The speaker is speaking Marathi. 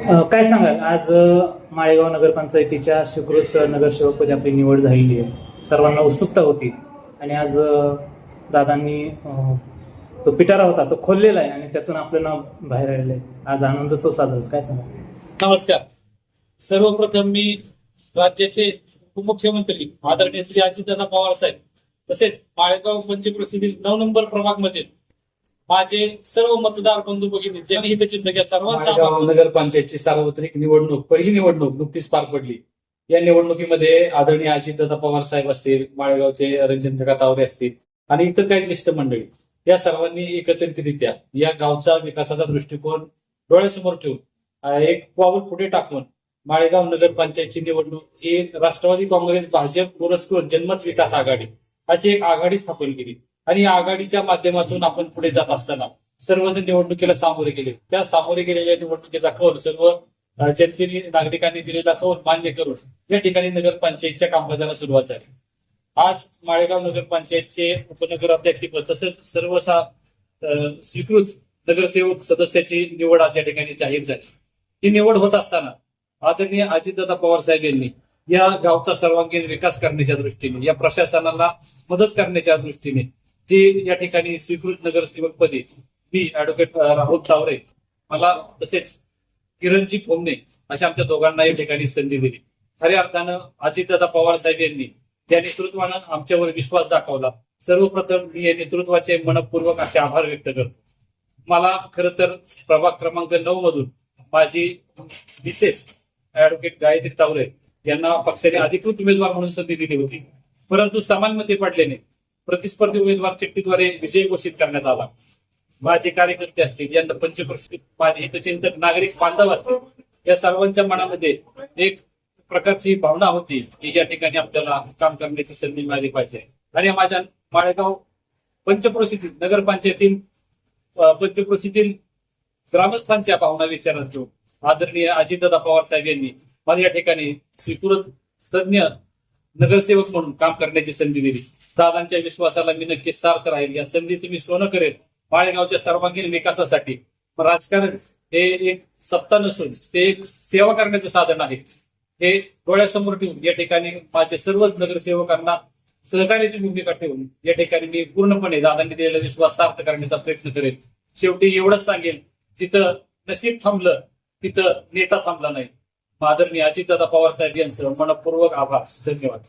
काय सांगाल आज माळेगाव नगरपंचायतीच्या स्वीकृत नगरसेवकपदी आपली निवड झालेली आहे. सर्वांना उत्सुकता होती आणि आज दादांनी तो पिटारा होता तो खोललेला आहे आणि त्यातून आपलं नाव बाहेर आलेलं आहे. आज आनंद साजरा. काय सांगाल? नमस्कार. सर्वप्रथम मी राज्याचे उपमुख्यमंत्री आदरणीय श्री अजितदादा पवार साहेब तसेच माळेगाव पंचक्रोशीतील 9 नंबर प्रभाग मध्ये माझे सर्व मतदार बंधू भगिनी ज्यांनी हितचिंतक सर्वांचा माळेगाव नगरपंचायतची सार्वत्रिक निवडणूक पहिली निवडणूक नुकतीच पार पडली. या निवडणुकीमध्ये आदरणीय अजितदादा पवार साहेब असतील, माळेगावचे रणजित तावरे असतील आणि इतर काही ज्येष्ठ मंडळी या सर्वांनी एकत्रितरित्या या गावचा विकासाचा दृष्टिकोन डोळ्यासमोर ठेवून एक पाऊल पुढे टाकून माळेगाव नगरपंचायतची निवडणूक ही राष्ट्रवादी काँग्रेस भाजप पुरस्कृत जनमत विकास आघाडी अशी एक आघाडी स्थापन केली आणि या आघाडीच्या माध्यमातून आपण पुढे जात असताना सर्वजण निवडणुकीला सामोरे गेले. त्या सामोरे गेलेल्या निवडणुकीचा कौल सर्व जनतेने नागरिकांनी दिलेला कौल मान्य करून या ठिकाणी नगरपंचायतच्या कामकाजाला सुरुवात झाली. आज माळेगाव नगरपंचायतचे उपनगराध्यक्षपद तसंच सर्व स्वीकृत नगरसेवक सदस्याची निवड आज या ठिकाणी जाहीर झाली. ही निवड होत असताना आदरणीय अजितदादा पवार साहेब यांनी या गावचा सर्वांगीण विकास करण्याच्या दृष्टीने या प्रशासनाला मदत करण्याच्या दृष्टीने जे या ठिकाणी स्वीकृत नगरसेवक पदी मी ऍडव्होकेट राहुल तावरे मला तसेच किरणजी खोमणे अशा आमच्या दोघांना या ठिकाणी संधी दिली. खऱ्या अर्थानं अजितदादा पवार साहेब यांनी त्या नेतृत्वानं आमच्यावर विश्वास दाखवला. सर्वप्रथम मी या नेतृत्वाचे मनपूर्वक असे आभार व्यक्त करतो. मला खरं तर प्रभाग क्रमांक 9 मधून माझी विशेष ऍडव्होकेट गायत्री तावरे यांना पक्षाने अधिकृत उमेदवार म्हणून संधी दिली होती, परंतु समान मते पडल्याने प्रतिस्पर्धी उमेदवार चिठ्ठीद्वारे विजय घोषित करण्यात आला. माझे कार्यकर्ते असतील, यंदा पंचक्रोशीत माझे हितचिंतक नागरिक बांधव असतील, या सर्वांच्या मनामध्ये एक प्रकारची भावना होती की या ठिकाणी आपल्याला काम करण्याची संधी मिळाली पाहिजे. आणि माझ्या माळेगाव पंचक्रोशीतील पंचक्रोशीतील ग्रामस्थांच्या भावना विचारात घेऊन आदरणीय अजितदादा पवार साहेब यांनी मला या ठिकाणी स्वीकृत तज्ञ नगरसेवक म्हणून काम करण्याची संधी दिली. दादांच्या विश्वासाला मी नक्कीच सार्थ राहील. या संधीचे मी सोनं करेन माळेगावच्या सर्वांगीण विकासासाठी. राजकारण हे एक सत्ता नसून ते एक सेवा करण्याचं साधन आहे हे डोळ्यासमोर ठेवून या ठिकाणी माझे सर्वच नगरसेवकांना सहकार्याची भूमिका ठेवून या ठिकाणी मी पूर्णपणे दादांनी दिलेला विश्वास सार्थ करण्याचा प्रयत्न करेन. शेवटी एवढंच सांगेल, जिथं नशीब थांबलं तिथं नेता थांबला नाही. आदरणीय अजितदादा पवार साहेब यांचं मनपूर्वक आभार. धन्यवाद.